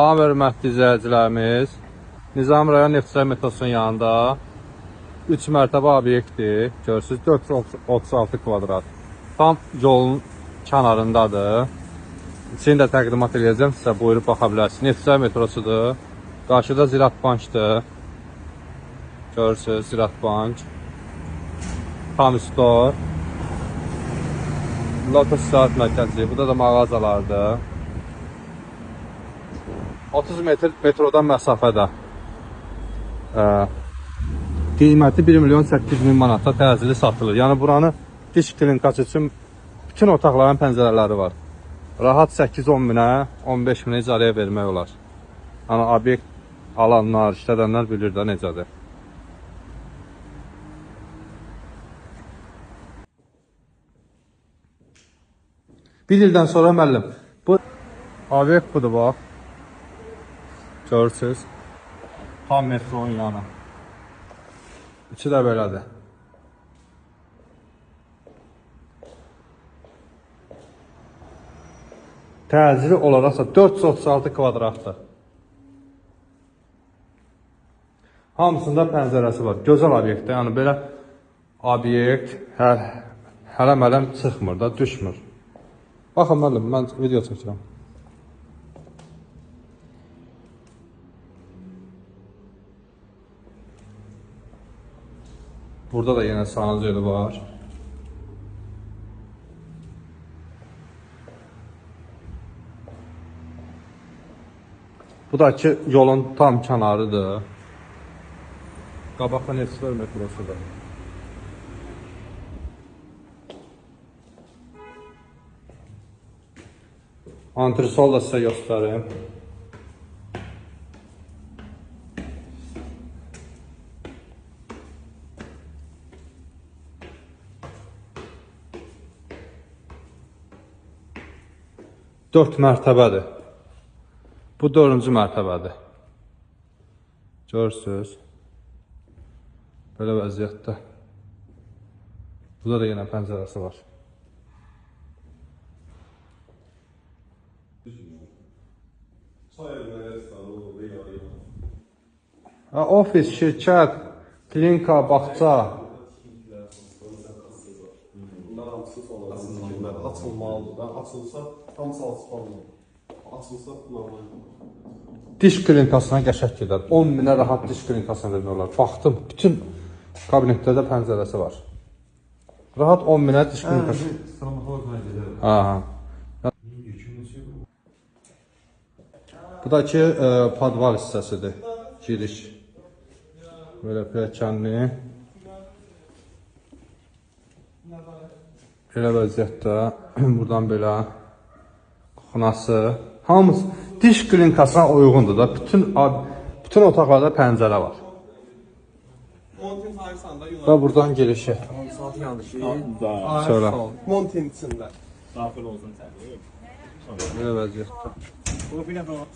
Salam hörmətli izləyicilərimiz, Nizam rayon Neftçilər metrosunun yanında 3 mərtəbə obyektdir. Görürsünüz 436 kvadrat. Tam yolun kənarındadır. İçini də təqdimat edəcəm sizə, buyurub baxa bilərsiniz. Neftçilər metrosudur. Qarşıda Ziraat Bankdır. Görürsünüz Ziraat Bank. Tam Store. Lotus Saat Mərkəzi. Burada da mağazalardır. 30 metr metrodan məsafədə. Qiyməti 1.800.000 manata təcili satılır. Yəni buranı diş klinikası üçün bütün otaqların pəncərələri var. Rahat 8-10 minə, 15 minə icarəyə vermək olar. Yəni obyekt alanlar, işlədənlər bilir də necədir. Bir ildən sonra müəllim, bu obyekt budur bax. Görürsünüz. Tam metronun yanı. İçi də belədir. Təcili olaraqsa 436 kvadratdır. Hamısında pəncərəsi var. Gözəl obyektdir. Yəni belə obyekt hələm çıxmır da, düşmür. Baxın müəllim, mən video çəkirəm. Burada da yine sanatçıları var. Bu da ki yolun tam kənarıdır. Qabaqda Neftçilər metrosudur. Antresol da sizə göstərim. Dörd mərtəbədir. Bu 4-cü mərtəbədir. Görürsünüz. Belə vəziyyətdə. Burada da yenə pəncərəsi var. Ofis, şirkət, klinika, bağça. Açılmalıdır da, açılsa tam salçıqlanır. Açılsa normal. Diş klinikasına qəşəng gedər. 10 minə rahat diş klinikasına vermək olar. Baxdım, bütün kabinetlərdə pəncərəsi var. Rahat 10 minə diş klinikası. Aha. Bu da ki podval hissəsidir. Giriş. Böyle pilləkənli. Belə vəziyyətdə, buradan belə xunası, hamısı diş klinikasına uyğundur da, bütün otaqlarda pəncərə var. Və buradan girişi. Şöyle. Montin içində. Daxil olsun təbii. Belə vəziyyətdə. Bu bir nəfər var.